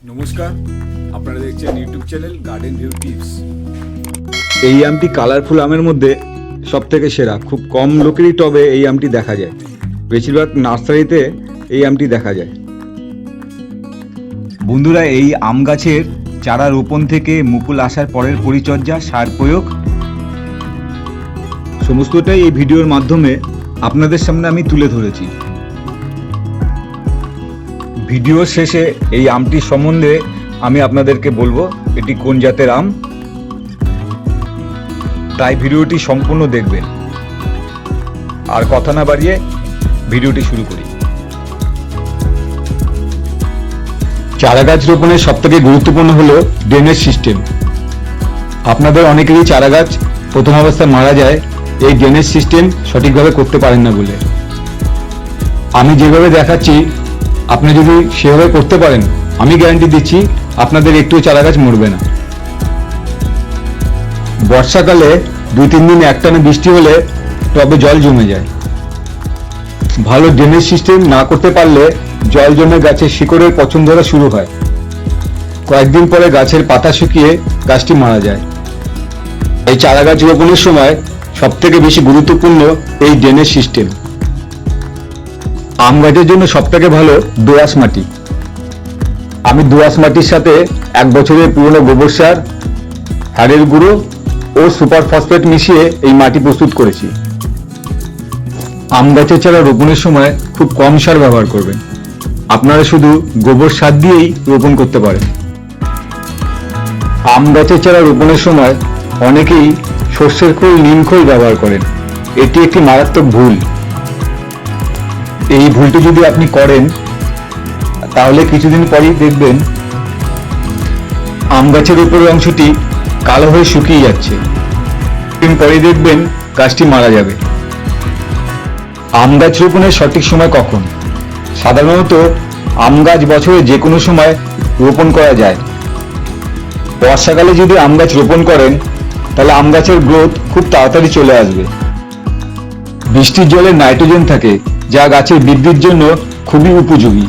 নমস্কার, আপনারা দেখছেন YouTube channel garden view tips. এই আমটি কালারফুল আমের মধ্যে সব থেকে সেরা। খুব কম লোকেরই টবে এই আমটি দেখা যায়, বেশিরভাগ নার্সারিতে এই আমটি দেখা যায়। বন্ধুরা, এই আম গাছের চারা রোপণ থেকে মুকুল আসার পরের পরিচর্যা, সার প্রয়োগ সমস্তটাই এই ভিডিওর মাধ্যমে আপনাদের সামনে আমি তুলে ধরেছি। ভিডিওর শেষে এই আমটির সম্বন্ধে আমি আপনাদেরকে বলবো এটি কোন জাতের আম, তাই ভিডিওটি সম্পূর্ণ দেখবেন। আর কথা না বাড়িয়ে ভিডিওটি শুরু করি। চারা গাছ রোপণের সবথেকে গুরুত্বপূর্ণ হলো ড্রেনেজ সিস্টেম। আপনাদের অনেকেরই চারা গাছ প্রথম অবস্থায় মারা যায় এই ড্রেনেজ সিস্টেম সঠিকভাবে করতে পারেন না বলে। আমি যেভাবে দেখাচ্ছি আপনি যদি সেভাবে করতে পারেন, আমি গ্যারান্টি দিচ্ছি আপনাদের একটু চারা গাছ মরবে না। বর্ষাকালে 2-3 দিন একটানা বৃষ্টি হলে টবে জল জমে যায়। ভালো ড্রেনেজ সিস্টেম না করতে পারলে জল জমে গাছের শিকড়ের পচন ধরা শুরু হয়। কয়েকদিন পরে গাছের পাতা শুকিয়ে গাছটি মারা যায়। এই চারা গাছ রোপণের সময় সবথেকে বেশি গুরুত্বপূর্ণ এই ড্রেনেজ সিস্টেম। আম গাছের জন্য সবথেকে ভালো দোআঁশ মাটি। আমি দোআঁশ মাটির সাথে 1 বছরের পুরনো গোবর সার, হাড়ের গুঁড়ো ও সুপার ফসফেট মিশিয়ে এই মাটি প্রস্তুত করেছি। আম গাছের চারা রোপণের সময় খুব কম সার ব্যবহার করবেন। আপনারা শুধু গোবর সার দিয়েই রোপণ করতে পারেন। আম গাছের চারা রোপণের সময় অনেকেই সর্ষের খোল, নিম খোল ব্যবহার করেন। এটি একটি মারাত্মক ভুল। এই ভুলটি যদি আপনি করেন তাহলে কিছুদিন পরেই দেখবেন আম গাছের উপরের অংশটি কালো হয়ে শুকিয়ে যাচ্ছে। কিছুদিন পরেই দেখবেন গাছটি মারা যাবে। আম গাছ রোপণের সঠিক সময় কখন? সাধারণত আম গাছ বছরে যে কোনো সময় রোপণ করা যায়। বর্ষাকালে যদি আম গাছ রোপণ করেন তাহলে আম গাছের গ্রোথ খুব তাড়াতাড়ি চলে আসবে। বৃষ্টির জলে নাইট্রোজেন থাকে, যা গাছের বৃদ্ধির জন্য খুবই উপযোগী।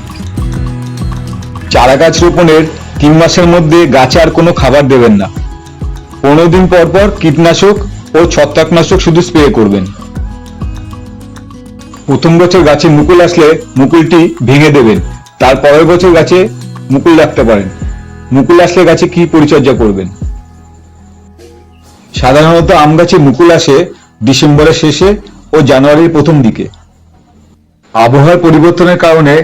চারা গাছ রোপণের 3 মাসের মধ্যে গাছে আর কোনো খাবার দেবেন না। 15 দিন পর পর কীটনাশক ও ছত্রাকনাশক শুধু স্প্রে করবেন। প্রথম বছর গাছে মুকুল আসলে মুকুলটি ভেঙে দেবেন। তার পরের বছর গাছে মুকুল রাখতে পারেন। মুকুল আসলে গাছে কি পরিচর্যা করবেন? সাধারণত আম গাছে মুকুল আসে ডিসেম্বরের শেষে ও জানুয়ারির প্রথম দিকে। আবহাওয়ার পরিবর্তনের কারণে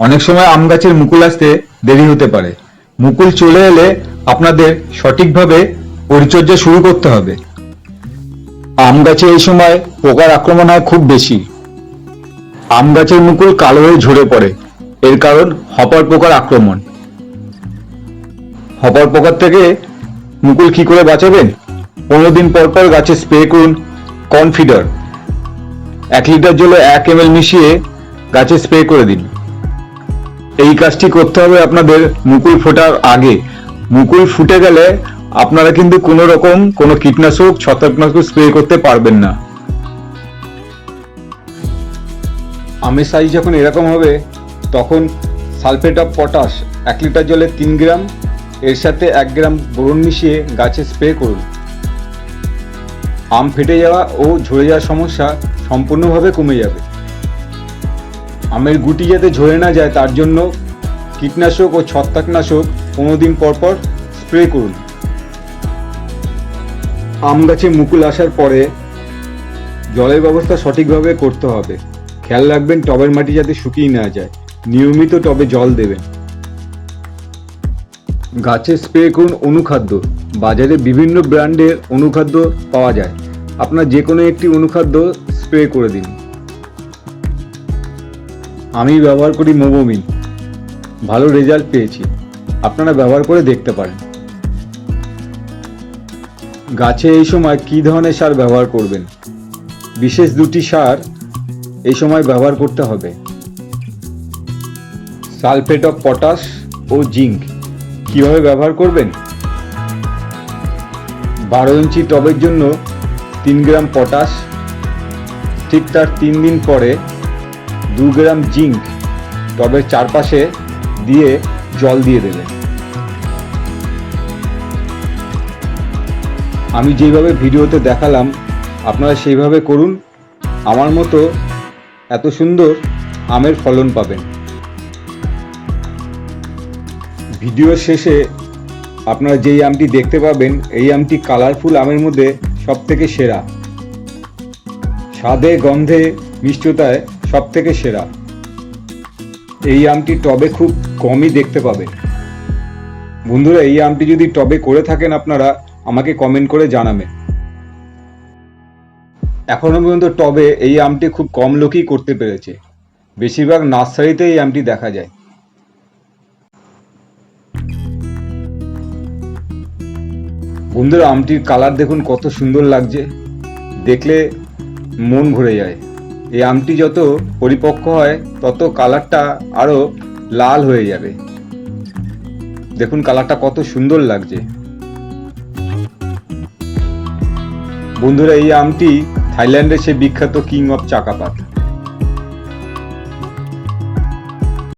অনেক সময় আম গাছের মুকুল আসতে দেরি হতে পারে। মুকুল চলে এলে আপনাদের সঠিকভাবে পরিচর্যা শুরু করতে হবে। আম গাছে এই সময় পোকার আক্রমণ হয় খুব বেশি। আম গাছের মুকুল কালো হয়ে ঝরে পড়ে, এর কারণ হপার পোকার আক্রমণ। হপার পোকার থেকে মুকুল কি করে বাঁচাবেন? 15 দিন পর পর গাছে স্প্রে করুন কনফিডার। 1 লিটার জলে 1 ml মিশিয়ে গাছে স্প্রে করে দিন। এই কাজটি করতে হবে আপনাদের মুকুল ফোটার আগে। মুকুল ফুটে গেলে আপনারা কিন্তু কোনো কীটনাশক, ছত্রাকনাশক স্প্রে করতে পারবেন না। আমের সাইজ যখন এরকম হবে তখন সালফেট অফ পটাশ 1 লিটার জলে 3 গ্রাম, এর সাথে 1 গ্রাম বোরন মিশিয়ে গাছে স্প্রে করুন। আম ফেটে যাওয়া ও ঝরে যাওয়ার সমস্যা সম্পূর্ণভাবে কমে যাবে। আমের গুটি যাতে ঝরে না যায় তার জন্য কীটনাশক ও ছত্রাকনাশক 15 দিন পর পর স্প্রে করুন। আম গাছে মুকুল আসার পরে জলের ব্যবস্থা সঠিকভাবে করতে হবে। খেয়াল রাখবেন টবের মাটি যাতে শুকিয়ে না যায়। নিয়মিত টবে জল দেবেন। গাছে স্প্রে করুন অনুখাদ্য। বাজারে বিভিন্ন ব্র্যান্ডের অনুখাদ্য পাওয়া যায়। আপনার যে কোনো একটি অনুখাদ্য স্প্রে করে দিন। আমি ব্যবহার করি মোবোমিন, ভালো রেজাল্ট পেয়েছি। আপনারা ব্যবহার করে দেখতে পারেন। গাছে এই সময় কী ধরনের সার ব্যবহার করবেন? বিশেষ 2টি সার এই সময় ব্যবহার করতে হবে। সালফেট অফ পটাশ ও জিঙ্ক। কিভাবে ব্যবহার করবেন? 12 ইঞ্চি টবের জন্য 3 গ্রাম পটাশ, ঠিক তার 3 দিন পরে 2 গ্রাম জিঙ্ক টবের চারপাশে দিয়ে জল দিয়ে দেবেন। আমি যেইভাবে ভিডিওতে দেখালাম আপনারা সেইভাবে করুন, আমার মতো এত সুন্দর আমের ফলন পাবেন। ভিডিওর শেষে আপনারা যেই আমটি দেখতে পাবেন এই আমটি কালারফুল আমের মধ্যে সবথেকে সেরা, স্বাদে গন্ধে মিষ্টতায় সবথেকে সেরা। এই আমটি টবে খুব কমই দেখতে পাবেন। বন্ধুরা, এই আমটি যদি টবে করে থাকেন আপনারা আমাকে কমেন্ট করে জানাবেন। এখনো পর্যন্ত টবে এই আমটি খুব কম লোকই করতে পেরেছে, বেশিরভাগ নার্সারিতে এই আমটি দেখা যায়। বন্ধুরা, আমটির কালার দেখুন কত সুন্দর লাগছে, দেখলে মন ভরে যায়। এই আমটি যত পরিপক্ক হয় তত কালারটা আরো লাল হয়ে যাবে। দেখুন কালারটা কত সুন্দর লাগছে। বন্ধুরা, এই আমটি থাইল্যান্ডের সে বিখ্যাত কিং অফ চাকাপাত।